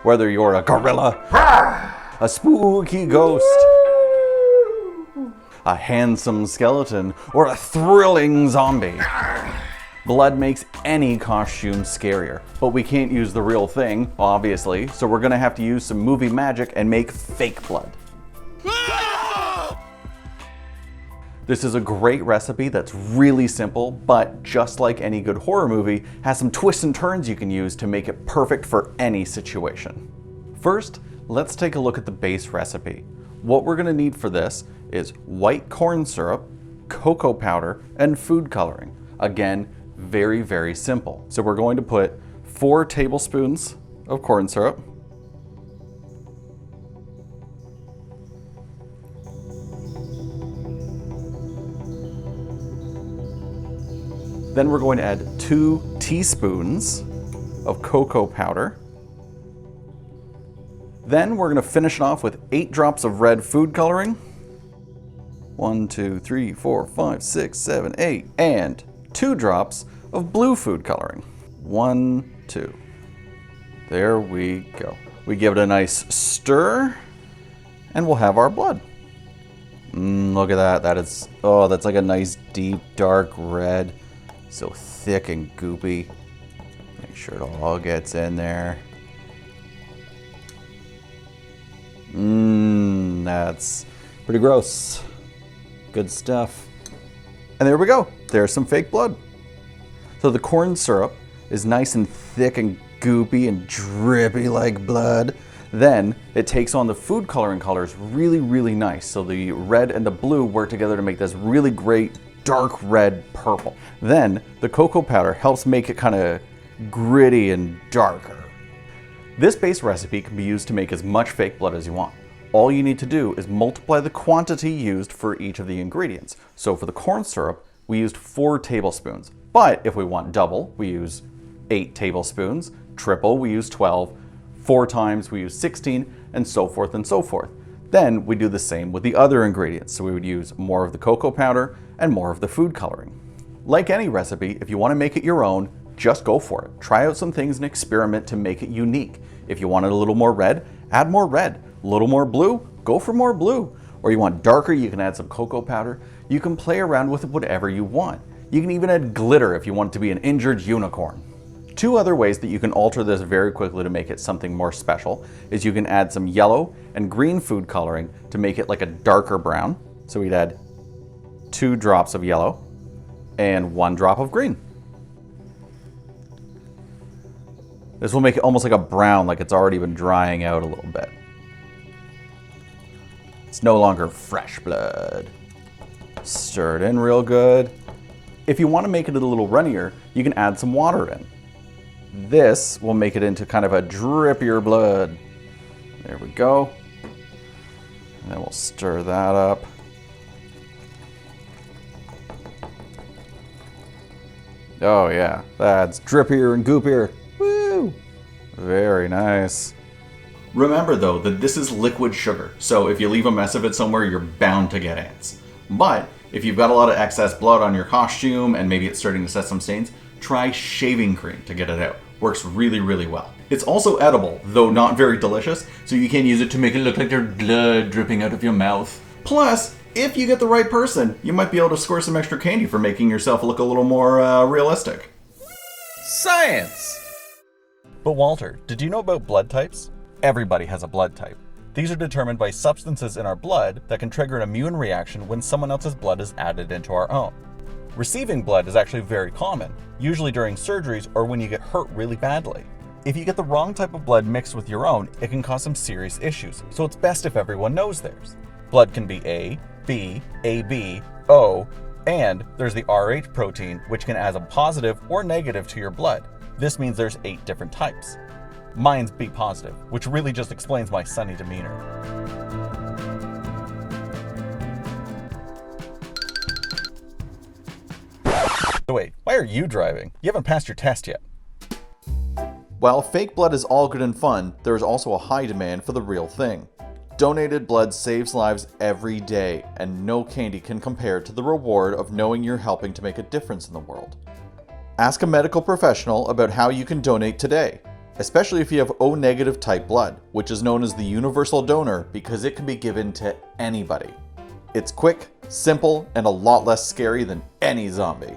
Whether you're a gorilla, a spooky ghost, a handsome skeleton, or a thrilling zombie. Blood makes any costume scarier, but we can't use the real thing, obviously, so we're gonna have to use some movie magic and make fake blood. This is a great recipe that's really simple, but just like any good horror movie, has some twists and turns you can use to make it perfect for any situation. First, let's take a look at the base recipe. What we're gonna need for this is white corn syrup, cocoa powder, and food coloring. Again, very, very simple. So we're going to put 4 tablespoons of corn syrup, then we're going to add 2 teaspoons of cocoa powder. Then we're going to finish it off with 8 drops of red food coloring. 1, 2, 3, 4, 5, 6, 7, 8. And 2 drops of blue food coloring. 1, 2. There we go. We give it a nice stir, and we'll have our blood. Look at that. That's like a nice deep dark red. So thick and goopy. Make sure it all gets in there. That's pretty gross. Good stuff. And there we go. There's some fake blood. So the corn syrup is nice and thick and goopy and drippy like blood. Then it takes on the food coloring colors really, really nice. So the red and the blue work together to make this really great dark red purple. Then the cocoa powder helps make it kind of gritty and darker. This base recipe can be used to make as much fake blood as you want. All you need to do is multiply the quantity used for each of the ingredients. So for the corn syrup, we used 4 tablespoons. But if we want double, we use 8 tablespoons. Triple, we use 12. 4 times, we use 16, and so forth and so forth. Then we do the same with the other ingredients. So we would use more of the cocoa powder and more of the food coloring. Like any recipe, if you want to make it your own, just go for it. Try out some things and experiment to make it unique. If you want it a little more red, add more red. A little more blue, go for more blue. Or you want darker, you can add some cocoa powder. You can play around with whatever you want. You can even add glitter if you want it to be an injured unicorn. 2 other ways that you can alter this very quickly to make it something more special is you can add some yellow and green food coloring to make it like a darker brown. So we'd add 2 drops of yellow and 1 drop of green. This will make it almost like a brown, like it's already been drying out a little bit. It's no longer fresh blood. Stir it in real good. If you want to make it a little runnier, you can add some water in. This will make it into kind of a drippier blood. There we go. And then we'll stir that up. Oh yeah, that's drippier and goopier. Woo! Very nice. Remember though that this is liquid sugar, so if you leave a mess of it somewhere, you're bound to get ants. But if you've got a lot of excess blood on your costume and maybe it's starting to set some stains, try shaving cream to get it out. Works really, really well. It's also edible, though not very delicious, so you can use it to make it look like there's blood dripping out of your mouth. Plus, if you get the right person, you might be able to score some extra candy for making yourself look a little more realistic. Science! But Walter, did you know about blood types? Everybody has a blood type. These are determined by substances in our blood that can trigger an immune reaction when someone else's blood is added into our own. Receiving blood is actually very common, usually during surgeries or when you get hurt really badly. If you get the wrong type of blood mixed with your own, it can cause some serious issues, so it's best if everyone knows theirs. Blood can be A, B, AB, O, and there's the Rh protein, which can add a positive or negative to your blood. This means there's 8 different types. Mine's B positive, which really just explains my sunny demeanor. So wait, why are you driving? You haven't passed your test yet. While fake blood is all good and fun, there is also a high demand for the real thing. Donated blood saves lives every day, and no candy can compare to the reward of knowing you're helping to make a difference in the world. Ask a medical professional about how you can donate today. especially if you have O-negative type blood, which is known as the universal donor because it can be given to anybody. It's quick, simple, and a lot less scary than any zombie.